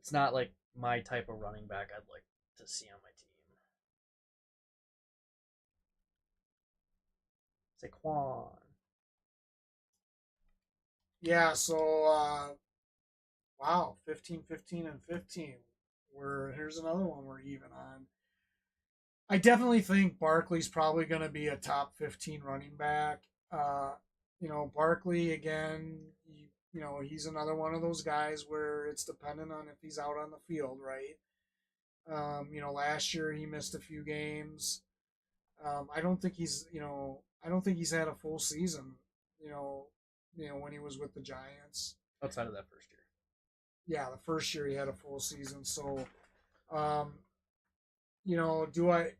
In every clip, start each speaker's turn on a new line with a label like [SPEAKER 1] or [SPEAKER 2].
[SPEAKER 1] It's not like my type of running back I'd like to see on my team. Saquon.
[SPEAKER 2] Yeah, so wow, 15, 15, and 15. Here's another one we're even on. I definitely think Barkley's probably going to be a top 15 running back. Uh, Barkley again. He's another one of those guys where it's dependent on if he's out on the field, right? Last year he missed a few games. I don't think I don't think he's had a full season. You know, when he was with the Giants.
[SPEAKER 1] Outside of that first year.
[SPEAKER 2] Yeah, the first year he had a full season. So, um, do I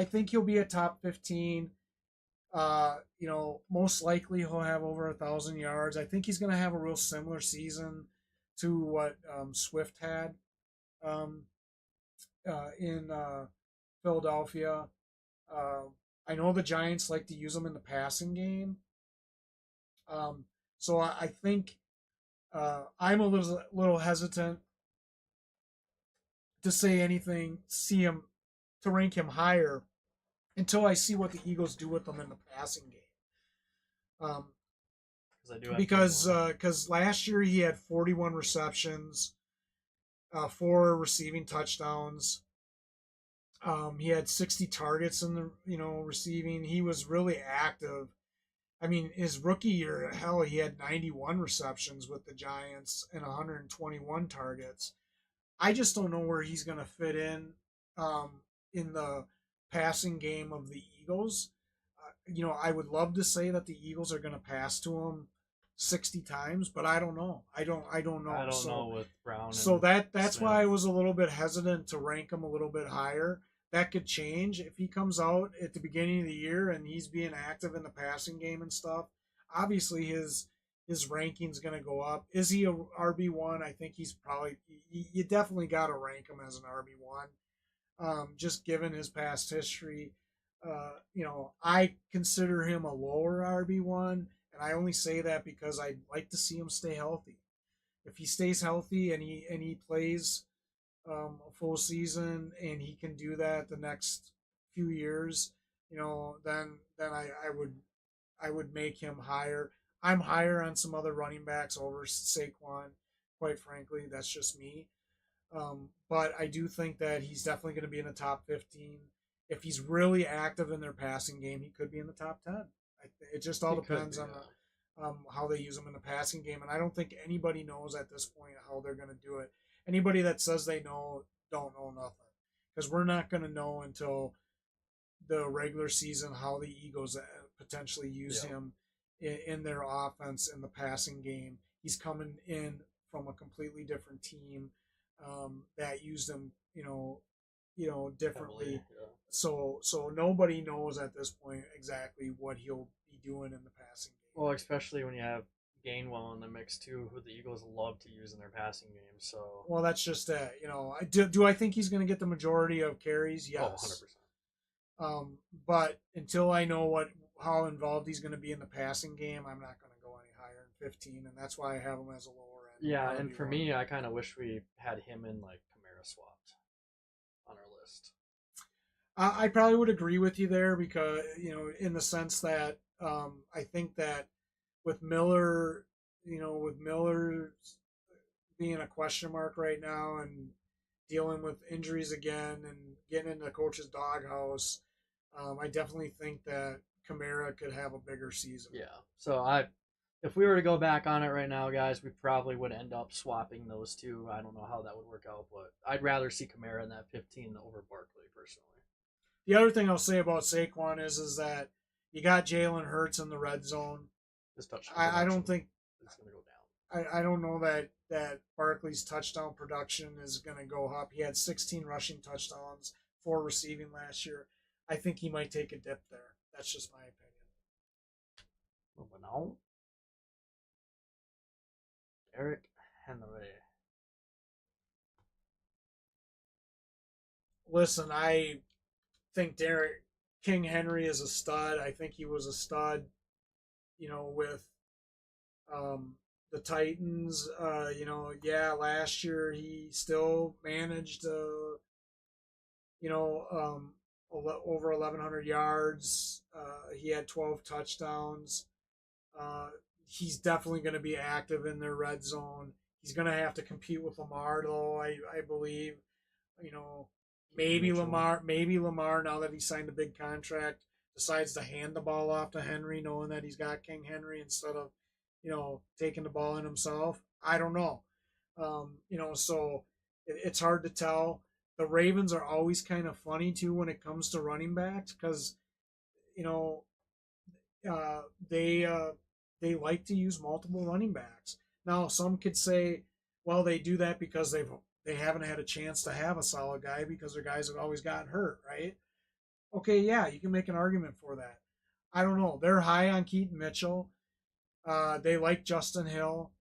[SPEAKER 2] think he'll be a top 15. Most likely he'll have over 1,000 yards. I think he's going to have a real similar season to what Swift had um, in Philadelphia. Uh, I know the Giants like to use him in the passing game. So I think I'm a little hesitant to say anything, to rank him higher until I see what the Eagles do with him in the passing game. Um, because last year he had 41 receptions, 4 receiving touchdowns. He had 60 targets in the receiving. He was really active. I mean, his rookie year, hell, he had 91 receptions with the Giants and 121 targets. I just don't know where he's going to fit in the passing game of the Eagles. I would love to say that the Eagles are going to pass to him 60 times, but I don't know. I don't know.
[SPEAKER 1] I don't know with Brown.
[SPEAKER 2] So that's why I was a little bit hesitant to rank him a little bit higher. That could change if he comes out at the beginning of the year and he's being active in the passing game and stuff. Obviously, his ranking's going to go up. Is he a RB1? I think he's probably. You definitely got to rank him as an RB1, just given his past history. I consider him a lower RB1, and I only say that because I'd like to see him stay healthy. If he stays healthy and he plays a full season and he can do that the next few years, then I would make him higher. I'm higher on some other running backs over Saquon. Quite frankly, that's just me. But I do think that he's definitely going to be in the top 15. If he's really active in their passing game, he could be in the top 10. It just all depends on how they use him in the passing game. And I don't think anybody knows at this point how they're going to do it. Anybody that says they know don't know nothing, because we're not going to know until the regular season how the Eagles potentially use him in their offense in the passing game. He's coming in from a completely different team that used him, differently.
[SPEAKER 1] Heavily, yeah.
[SPEAKER 2] So nobody knows at this point exactly what he'll be doing in the passing game.
[SPEAKER 1] Well, especially when you have Gainwell in the mix too, who the Eagles love to use in their passing game. So
[SPEAKER 2] well, that's just it. Do I think he's going to get the majority of carries? Yes.
[SPEAKER 1] 100%.
[SPEAKER 2] But until I know how involved he's going to be in the passing game, I'm not going to go any higher than 15, and that's why I have him as a lower end.
[SPEAKER 1] Yeah, and for me, I kind of wish we had him in like Kamara swapped on our list.
[SPEAKER 2] I probably would agree with you there because in the sense that I think that with Miller, with Miller being a question mark right now and dealing with injuries again and getting in the coach's doghouse, I definitely think that Kamara could have a bigger season.
[SPEAKER 1] Yeah. So if we were to go back on it right now, guys, we probably would end up swapping those two. I don't know how that would work out, but I'd rather see Kamara in that 15 over Barkley personally.
[SPEAKER 2] The other thing I'll say about Saquon is that you got Jalen Hurts in the red zone. I don't think
[SPEAKER 1] it's going to go down.
[SPEAKER 2] I don't know that Barkley's touchdown production is going to go up. He had 16 rushing touchdowns, 4 receiving last year. I think he might take a dip there. That's just my opinion.
[SPEAKER 1] Moving on. Derrick Henry.
[SPEAKER 2] Listen, I think Derrick King Henry is a stud. I think he was a stud, with the Titans, last year he still managed to, over 1,100 yards. He had 12 touchdowns. Uh, he's definitely going to be active in their red zone. He's going to have to compete with Lamar, though. I believe, you know, maybe Lamar, now that he signed a big contract, decides to hand the ball off to Henry, knowing that he's got King Henry instead of, taking the ball in himself. I don't know. So it's hard to tell. The Ravens are always kind of funny too when it comes to running backs because you know uh, they they like to use multiple running backs. Now, some could say, well, they do that because they haven't had a chance to have a solid guy because their guys have always gotten hurt, right? Okay, yeah, you can make an argument for that. I don't know. They're high on Keaton Mitchell. They like Justin Hill.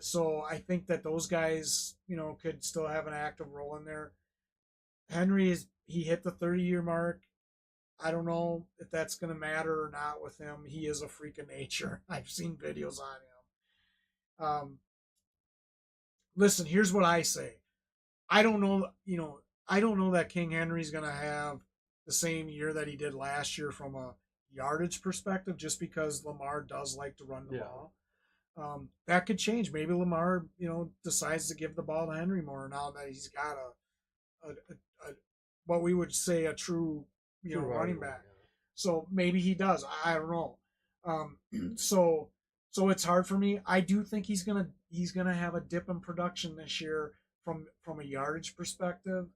[SPEAKER 2] So I think that those guys, could still have an active role in there. He hit the 30-year mark. I don't know if that's going to matter or not with him. He is a freak of nature. I've seen videos on him. Listen, here's what I say. I don't know, I don't know that King Henry's going to have the same year that he did last year from a yardage perspective, just because Lamar does like to run the ball. That could change. Maybe Lamar, decides to give the ball to Henry more now that he's got a what we would say a true, running back. Yeah. So maybe he does. I don't know. So it's hard for me. I do think he's gonna have a dip in production this year from a yardage perspective.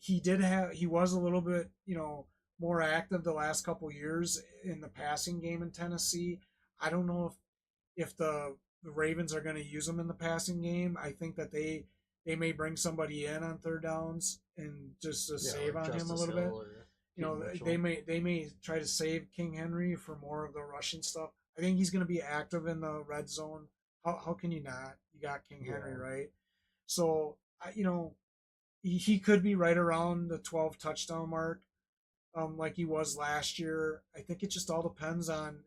[SPEAKER 2] He was a little bit, more active the last couple years in the passing game in Tennessee. I don't know if the Ravens are going to use him in the passing game. I think that they may bring somebody in on third downs and just to save on him a little bit. They may try to save King Henry for more of the rushing stuff. I think he's going to be active in the red zone. How can you not? You got King Henry, right? So he could be right around the 12 touchdown mark, like he was last year. I think it just all depends on,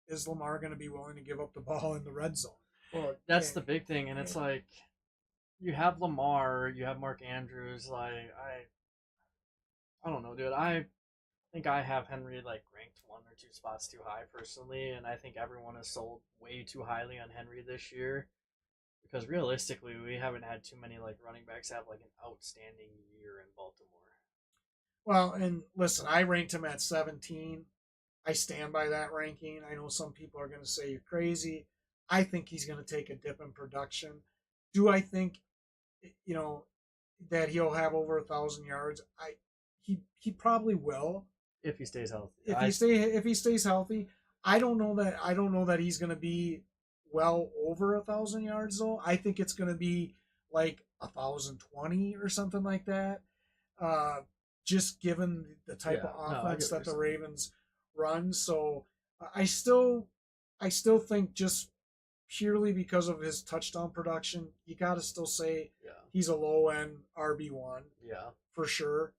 [SPEAKER 2] is Lamar going to be willing to give up the ball in the red zone?
[SPEAKER 1] Well, that's the big thing, and it's like you have Lamar, you have Mark Andrews. Like I don't know, dude. I think I have Henry like ranked 1 or 2 spots too high personally, and I think everyone has sold way too highly on Henry this year. Because realistically, we haven't had too many like running backs have like an outstanding year in Baltimore.
[SPEAKER 2] Well, and listen, I ranked him at 17. I stand by that ranking. I know some people are going to say you're crazy. I think he's going to take a dip in production. Do I think, that he'll have over 1,000 yards? He probably will
[SPEAKER 1] if he stays healthy.
[SPEAKER 2] If he stays healthy, I don't know that he's going to be well over 1,000 yards though. I think it's going to be like 1,020 or something like that. Just given the type of offense that the Ravens run. So I still think just purely because of his touchdown production, you got to still say he's a low end RB1.
[SPEAKER 1] Yeah,
[SPEAKER 2] for sure.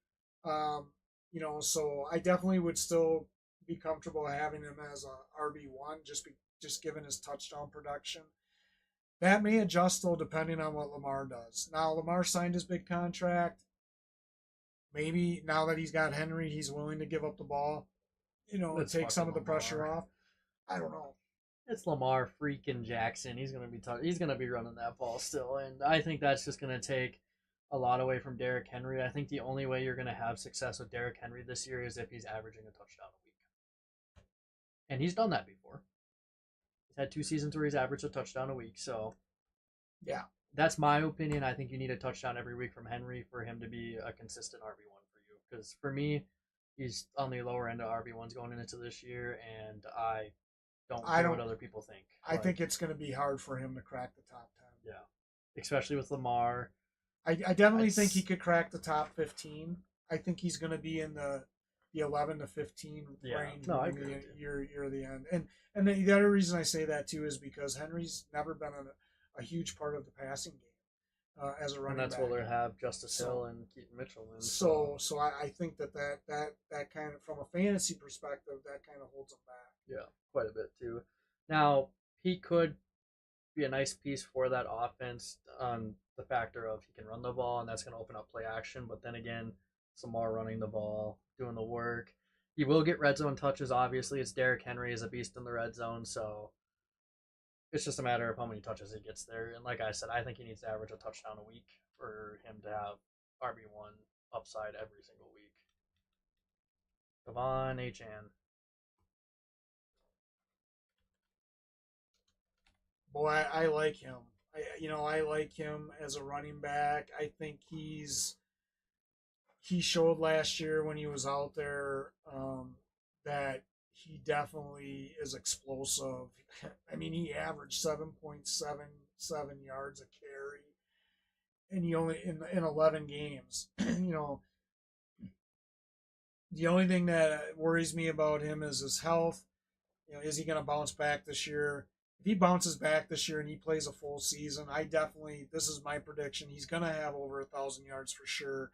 [SPEAKER 2] So I definitely would still be comfortable having him as a RB1 just given his touchdown production. That may adjust though depending on what Lamar does. Now Lamar signed his big contract. Maybe now that he's got Henry, he's willing to give up the ball, and take some of the pressure off. I don't know.
[SPEAKER 1] It's Lamar freaking Jackson. He's gonna be tough. He's gonna be running that ball still, and I think that's just gonna take a lot away from Derrick Henry. I think the only way you're gonna have success with Derrick Henry this year is if he's averaging a touchdown a week, and he's done that before. He's had 2 seasons where he's averaged a touchdown a week. So,
[SPEAKER 2] yeah,
[SPEAKER 1] that's my opinion. I think you need a touchdown every week from Henry for him to be a consistent RB1 for you. Because for me, he's on the lower end of RB1s going into this year, and I don't care what other people think.
[SPEAKER 2] I think it's going to be hard for him to crack the top 10.
[SPEAKER 1] Yeah, especially with Lamar.
[SPEAKER 2] I definitely think he could crack the top 15. I think he's going to be in the 11 to 15 range near the end. And the other reason I say that too is because Henry's never been a huge part of the passing game as a running back.
[SPEAKER 1] And that's where they have Justice Hill and Keaton Mitchell.
[SPEAKER 2] So I think that kind of, from a fantasy perspective, that kind of holds him back.
[SPEAKER 1] Yeah, quite a bit too. Now, he could be a nice piece for that offense on the factor of he can run the ball, and that's going to open up play action. But then again, some more running the ball, doing the work. He will get red zone touches. Obviously, it's Derrick Henry is a beast in the red zone, so it's just a matter of how many touches he gets there. And like I said, I think he needs to average a touchdown a week for him to have RB1 upside every single week. Devon Achane.
[SPEAKER 2] Boy, I like him. I like him as a running back. I think he showed last year when he was out there that he definitely is explosive. I mean, he averaged 7.77 yards a carry, and he only in 11 games. The only thing that worries me about him is his health. Is he going to bounce back this year? If he bounces back this year and he plays a full season, this is my prediction. He's going to have over 1,000 yards for sure.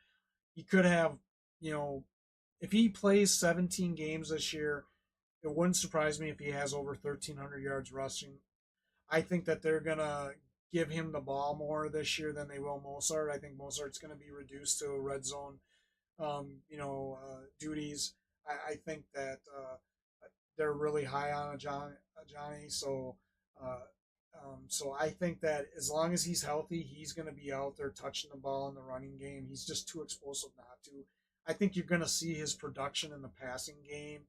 [SPEAKER 2] He could have, if he plays 17 games this year, it wouldn't surprise me if he has over 1,300 yards rushing. I think that they're going to give him the ball more this year than they will Mozart. I think Mozart's going to be reduced to red zone, duties. I think that they're really high on Johnny. Uh, so I think that as long as he's healthy, he's going to be out there touching the ball in the running game. He's just too explosive not to. I think you're going to see his production in the passing game.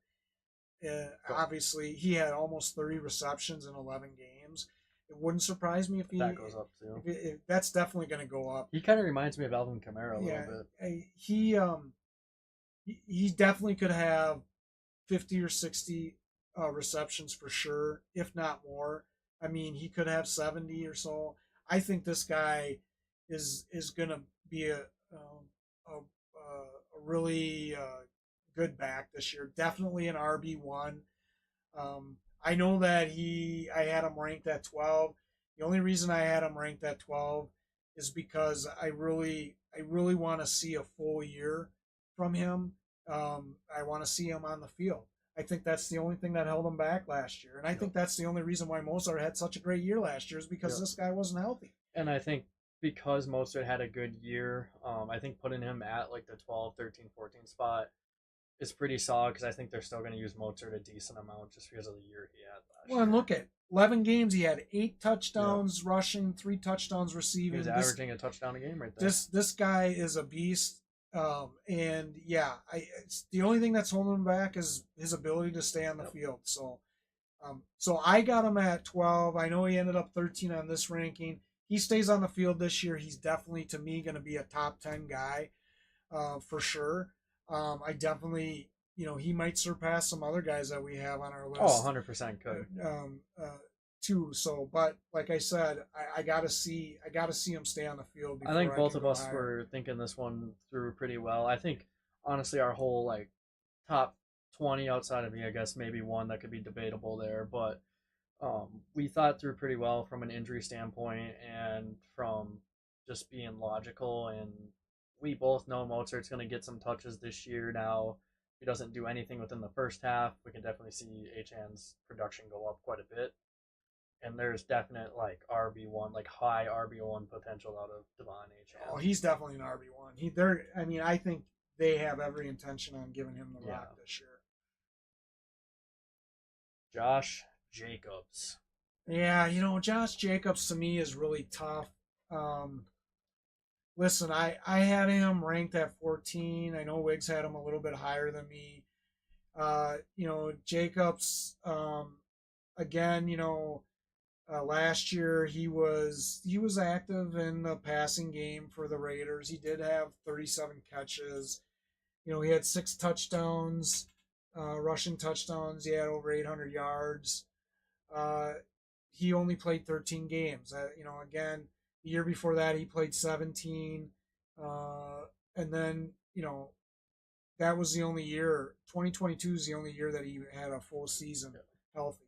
[SPEAKER 2] Obviously, he had almost 30 receptions in 11 games. It wouldn't surprise me if
[SPEAKER 1] that goes up too.
[SPEAKER 2] If that's definitely going to go up.
[SPEAKER 1] He kind of reminds me of Alvin Kamara a little bit.
[SPEAKER 2] He definitely could have 50 or 60 receptions for sure, if not more. I mean, he could have 70 or so. I think this guy is going to be a really good back this year. Definitely an RB1. I know that I had him ranked at 12. The only reason I had him ranked at 12 is because I really want to see a full year from him. I want to see him on the field. I think that's the only thing that held him back last year. And I think that's the only reason why Mozart had such a great year last year is because this guy wasn't healthy.
[SPEAKER 1] And I think because Mozart had a good year, I think putting him at like the 12, 13, 14 spot is pretty solid because I think they're still going to use Mozart a decent amount just because of the year he had last year.
[SPEAKER 2] Well, and look at 11 games. He had 8 touchdowns rushing, 3 touchdowns receiving.
[SPEAKER 1] He was averaging a touchdown a game right there.
[SPEAKER 2] This guy is a beast. And yeah, it's the only thing that's holding him back is his ability to stay on the field. So I got him at 12. I know he ended up 13 on this ranking. He stays on the field this year. He's definitely, to me, going to be a top 10 guy, for sure. I definitely, he might surpass some other guys that we have on our list.
[SPEAKER 1] Oh, 100% could.
[SPEAKER 2] Too. So, but like I said, I gotta see him stay on the field.
[SPEAKER 1] I think both of us were thinking this one through pretty well. I think honestly, our whole like top 20 outside of me, I guess maybe one that could be debatable there, but we thought through pretty well from an injury standpoint and from just being logical. And we both know Mozart's going to get some touches this year. Now, if he doesn't do anything within the first half, we can definitely see Achane's production go up quite a bit. And there's definite like RB1, like high RB1 potential out of Devon Achane.
[SPEAKER 2] Oh, he's definitely an RB1. I think they have every intention on giving him the rock this year.
[SPEAKER 1] Josh Jacobs.
[SPEAKER 2] Yeah, Josh Jacobs to me is really tough. Listen, I had him ranked at 14. I know Wiggs had him a little bit higher than me. Jacobs, again, last year he was active in the passing game for the Raiders. He did have 37 catches. He had 6 touchdowns, rushing touchdowns. He had over 800 yards. He only played 13 games. Again, the year before that he played 17. And then, that was the only year. 2022 is the only year that he had a full season healthy.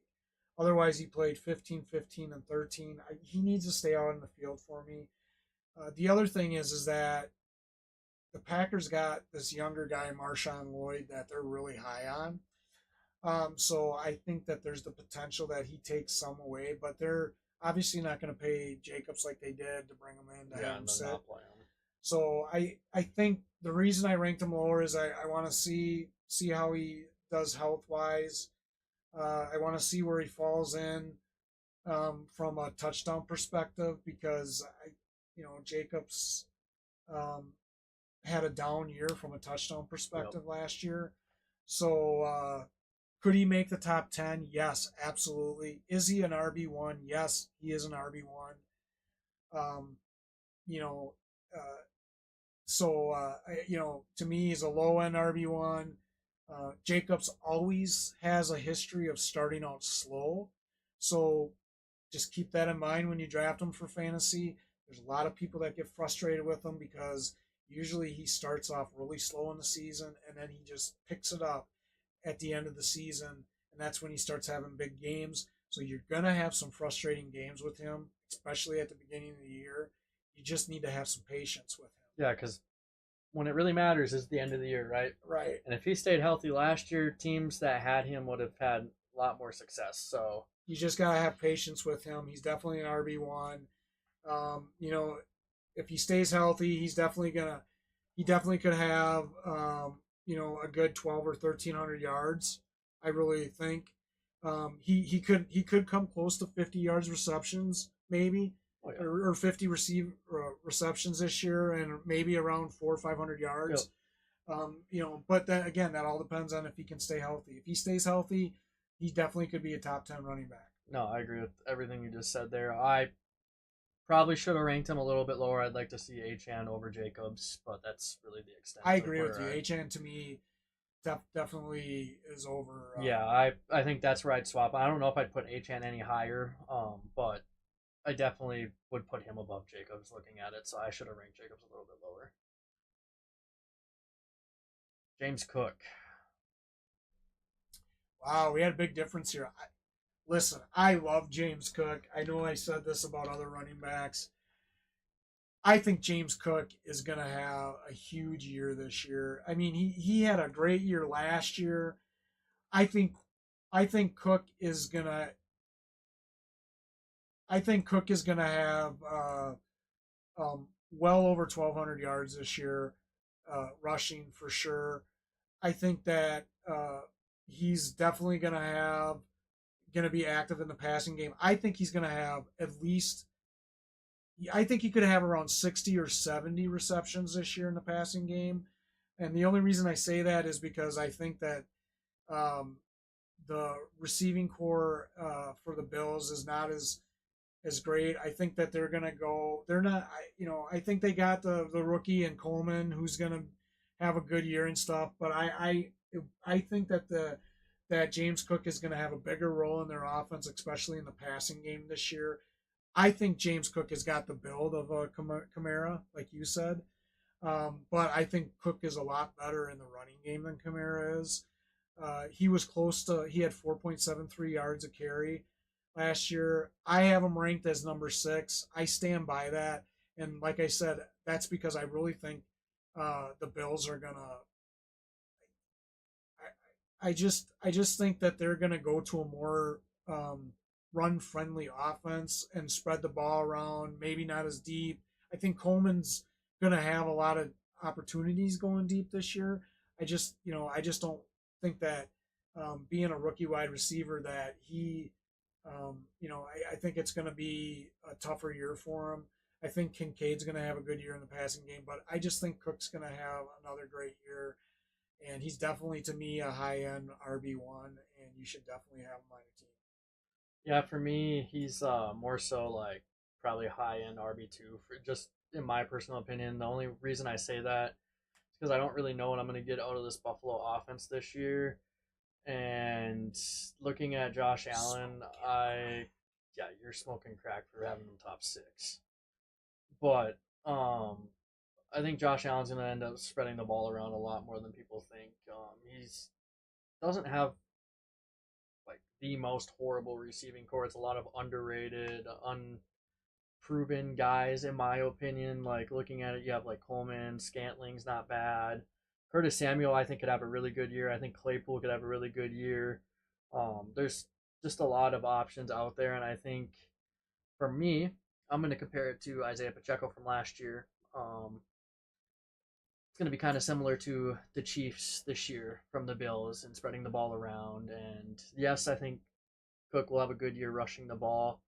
[SPEAKER 2] Otherwise, he played 15, 15, and 13. He needs to stay out in the field for me. The other thing is that the Packers got this younger guy, Marshawn Lloyd, that they're really high on. So I think that there's the potential that he takes some away, but they're obviously not going to pay Jacobs like they did to bring him in to have
[SPEAKER 1] Yeah,
[SPEAKER 2] him
[SPEAKER 1] and then
[SPEAKER 2] sit.
[SPEAKER 1] not play him.
[SPEAKER 2] So I think the reason I ranked him lower is I want to see how he does health wise. I want to see where he falls in from a touchdown perspective because Jacobs um, had a down year from a touchdown
[SPEAKER 1] Yep.
[SPEAKER 2] perspective last year. So could he make the top 10? Yes, absolutely. Is he an RB1? Yes, he is an RB1. Um, you know, uh, to me, he's a low end RB1. Jacobs always has a history of starting out slow. So just keep that in mind when you draft him for fantasy. There's a lot of people that get frustrated with him because usually he starts off really slow in the season and then he just picks it up at the end of the season, and that's when he starts having big games. So you're gonna have some frustrating games with him, especially at the beginning of the year. You just need to have some patience with him.
[SPEAKER 1] Yeah, because when it really matters is the end of the year, right?
[SPEAKER 2] Right.
[SPEAKER 1] And if he stayed healthy last year, teams that had him would have had a lot more success. So
[SPEAKER 2] You just gotta have patience with him. He's definitely an RB1. Um, you know, if he stays healthy, he definitely could have a good 12 or 1300 yards. I really think he could come close to 50 yards receptions maybe,
[SPEAKER 1] oh yeah.
[SPEAKER 2] or 50 receptions this year, and maybe around 400 or 500
[SPEAKER 1] Yep.
[SPEAKER 2] yards. But then again, that all depends on if he can stay healthy. If he stays healthy, he definitely could be a top 10 running back.
[SPEAKER 1] No, I agree with everything you just said there. I probably should have ranked him a little bit lower. I'd like to see Achane over Jacobs, but that's really the extent
[SPEAKER 2] I
[SPEAKER 1] of
[SPEAKER 2] agree with
[SPEAKER 1] where
[SPEAKER 2] you.
[SPEAKER 1] I.
[SPEAKER 2] Achane to me definitely is over.
[SPEAKER 1] Yeah, I think that's where I'd swap. I don't know if I'd put Achane any higher, but I definitely would put him above Jacobs looking at it. So I should have ranked Jacobs a little bit lower. James Cook.
[SPEAKER 2] Wow, we had a big difference here. Listen, I love James Cook. I know I said this about other running backs. I think James Cook is going to have a huge year this year. I mean, he had a great year last year. I think I think Cook is going to I think Cook is going to have well over 1,200 yards this year, rushing for sure. I think that he's definitely going to be active in the passing game. I think he's going to have at least. I think he could have around 60 or 70 receptions this year in the passing game. And the only reason I say that is because I think that um, the receiving core for the Bills is not as great. I think that they're gonna go. They're not. I think they got the rookie and Coleman, who's gonna have a good year and stuff. But I think that James Cook is gonna have a bigger role in their offense, especially in the passing game this year. I think James Cook has got the build of a Kamara, like you said. But I think Cook is a lot better in the running game than Kamara is. He had 4.73 yards a carry last year. I have him ranked as number 6. I stand by that. And like I said, that's because I really think the Bills are going to. I just think that they're going to go to a more run friendly offense and spread the ball around. Maybe not as deep. I think Coleman's going to have a lot of opportunities going deep this year. I just don't think that being a rookie wide receiver that I think it's going to be a tougher year for him. I think Kincaid's going to have a good year in the passing game, but I just think Cook's going to have another great year, and he's definitely to me a high end RB1, and you should definitely have him on your team.
[SPEAKER 1] Yeah, for me, he's more so like probably high end RB2 for just in my personal opinion. The only reason I say that is because I don't really know what I'm going to get out of this Buffalo offense this year. And looking at Josh Allen, yeah, you're smoking crack for having him top 6. But I think Josh Allen's going to end up spreading the ball around a lot more than people think. He's doesn't have like the most horrible receiving core. It's a lot of underrated, unproven guys, in my opinion. Like looking at it, you have like Coleman, Scantling's not bad. Curtis Samuel, I think, could have a really good year. I think Claypool could have a really good year. There's just a lot of options out there, and I think for me, I'm going to compare it to Isaiah Pacheco from last year. It's going to be kind of similar to the Chiefs this year from the Bills and spreading the ball around. And yes, I think Cook will have a good year rushing the ball.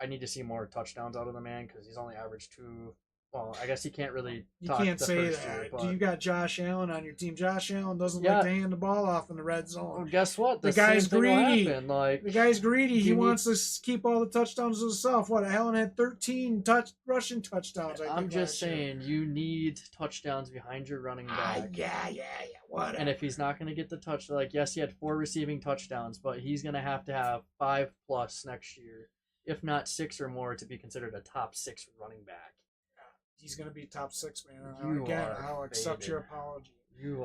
[SPEAKER 1] I need to see more touchdowns out of the man because he's only averaged two. Well, I guess he can't really
[SPEAKER 2] You
[SPEAKER 1] talk
[SPEAKER 2] can't
[SPEAKER 1] the
[SPEAKER 2] say
[SPEAKER 1] first year,
[SPEAKER 2] that. Do
[SPEAKER 1] but
[SPEAKER 2] you got Josh Allen on your team? Josh Allen doesn't like
[SPEAKER 1] yeah.
[SPEAKER 2] to hand the ball off in the red
[SPEAKER 1] Well,
[SPEAKER 2] zone.
[SPEAKER 1] guess what?
[SPEAKER 2] The
[SPEAKER 1] The same
[SPEAKER 2] guy's
[SPEAKER 1] thing will
[SPEAKER 2] greedy.
[SPEAKER 1] happen. Like
[SPEAKER 2] The guy's greedy. He
[SPEAKER 1] you need.
[SPEAKER 2] wants to keep all the touchdowns to himself. What? Allen had 13 rushing touchdowns. I
[SPEAKER 1] I'm
[SPEAKER 2] think
[SPEAKER 1] just
[SPEAKER 2] last year.
[SPEAKER 1] saying you need touchdowns behind your running back.
[SPEAKER 2] Yeah. Whatever.
[SPEAKER 1] And if he's not going to get the touch, like yes, he had 4 receiving touchdowns, but he's going to have 5+ next year, if not 6 or more, to be considered a top 6 running back.
[SPEAKER 2] He's going to be top 6, man.
[SPEAKER 1] You
[SPEAKER 2] Again,
[SPEAKER 1] are
[SPEAKER 2] I'll accept
[SPEAKER 1] faded.
[SPEAKER 2] your apology.
[SPEAKER 1] You